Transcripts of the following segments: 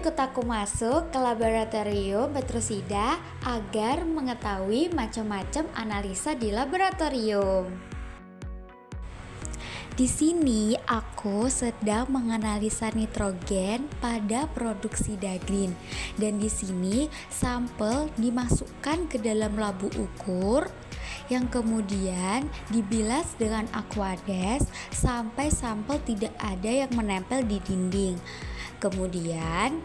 ikut aku masuk ke laboratorium Petrusida agar mengetahui macam-macam analisa di laboratorium. Di sini aku sedang menganalisa nitrogen pada produksi daging, dan di sini sampel dimasukkan ke dalam labu ukur yang kemudian dibilas dengan aquades sampai sampel tidak ada yang menempel di dinding. Kemudian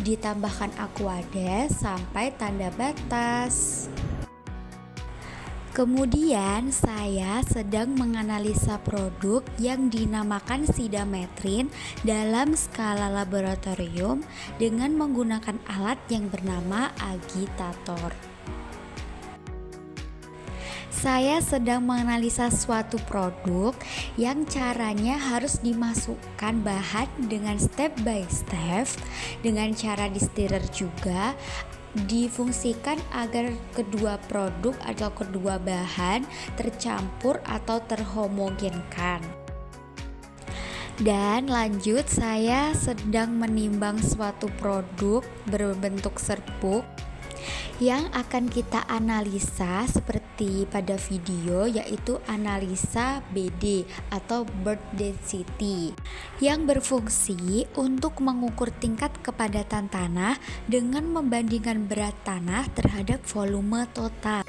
ditambahkan aquades sampai tanda batas. Kemudian saya sedang menganalisa produk yang dinamakan sidametrin dalam skala laboratorium dengan menggunakan alat yang bernama agitator. Saya sedang menganalisa suatu produk yang caranya harus dimasukkan bahan dengan step by step, dengan cara di stirrer juga, difungsikan agar kedua produk atau kedua bahan tercampur atau terhomogenkan. Dan lanjut, saya sedang menimbang suatu produk berbentuk serbuk yang akan kita analisa seperti pada video, yaitu analisa BD atau bird density, yang berfungsi untuk mengukur tingkat kepadatan tanah dengan membandingkan berat tanah terhadap volume total.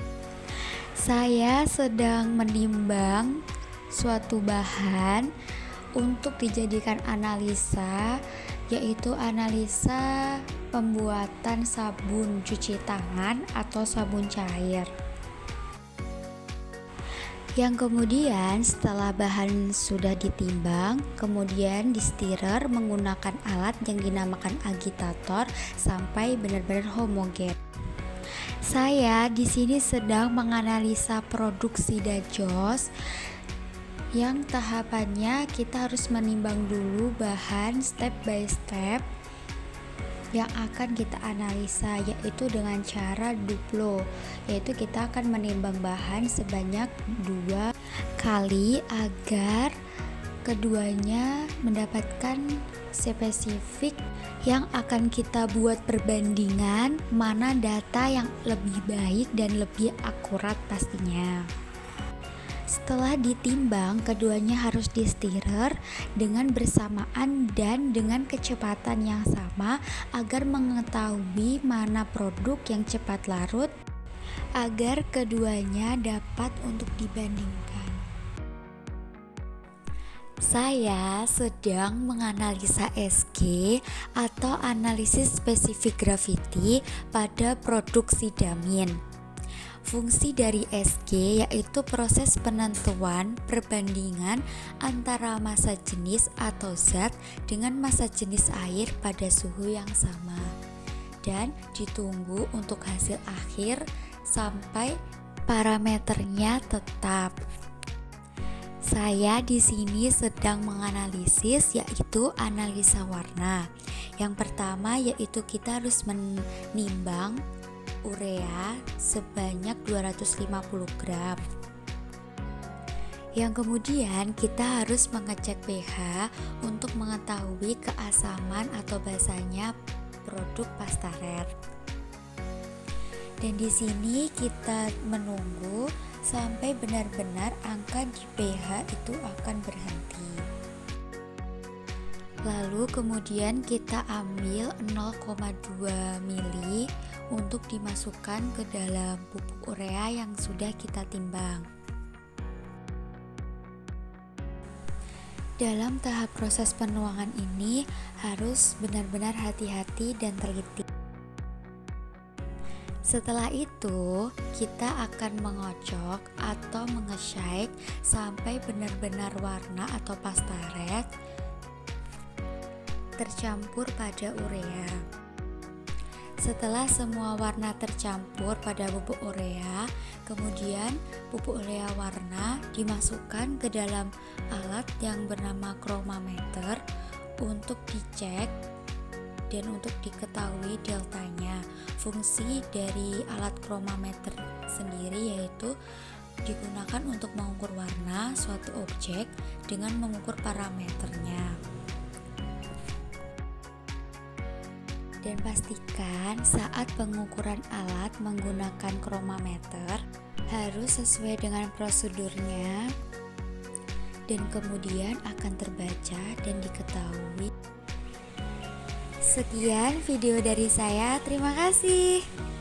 Saya sedang menimbang suatu bahan untuk dijadikan analisa, yaitu analisa pembuatan sabun cuci tangan atau sabun cair. Yang kemudian setelah bahan sudah ditimbang, kemudian di stirrer menggunakan alat yang dinamakan agitator sampai benar-benar homogen. Saya di sini sedang menganalisa produk sidajos yang tahapannya kita harus menimbang dulu bahan step by step yang akan kita analisa, yaitu dengan cara duplo, yaitu kita akan menimbang bahan sebanyak 2 kali agar keduanya mendapatkan spesifik yang akan kita buat perbandingan mana data yang lebih baik dan lebih akurat pastinya. Setelah ditimbang, keduanya harus di stirrer dengan bersamaan dan dengan kecepatan yang sama agar mengetahui mana produk yang cepat larut agar keduanya dapat untuk dibandingkan. Saya sedang menganalisa SG atau analisis spesifik gravity pada produk sidamin. Fungsi dari SG yaitu proses penentuan perbandingan antara massa jenis atau zat dengan massa jenis air pada suhu yang sama, dan ditunggu untuk hasil akhir sampai parameternya tetap. Saya di sini sedang menganalisis yaitu analisa warna. Yang pertama yaitu kita harus menimbang urea sebanyak 250 gram. Yang kemudian kita harus mengecek pH untuk mengetahui keasaman atau basanya produk pasta red. Dan di sini kita menunggu sampai benar-benar angka di pH itu akan berhenti. Lalu kemudian kita ambil 0,2 mili untuk dimasukkan ke dalam pupuk urea yang sudah kita timbang. Dalam tahap proses penuangan ini harus benar-benar hati-hati dan teliti. Setelah itu, kita akan mengocok atau menge-shake sampai benar-benar warna atau pasta red tercampur pada urea. Setelah semua warna tercampur pada pupuk urea, kemudian pupuk urea warna dimasukkan ke dalam alat yang bernama chromometer untuk dicek dan untuk diketahui deltanya. Fungsi dari alat chromometer sendiri yaitu digunakan untuk mengukur warna suatu objek dengan mengukur parameternya. Dan pastikan saat pengukuran alat menggunakan kronometer harus sesuai dengan prosedurnya dan kemudian akan terbaca dan diketahui. Sekian video dari saya, terima kasih.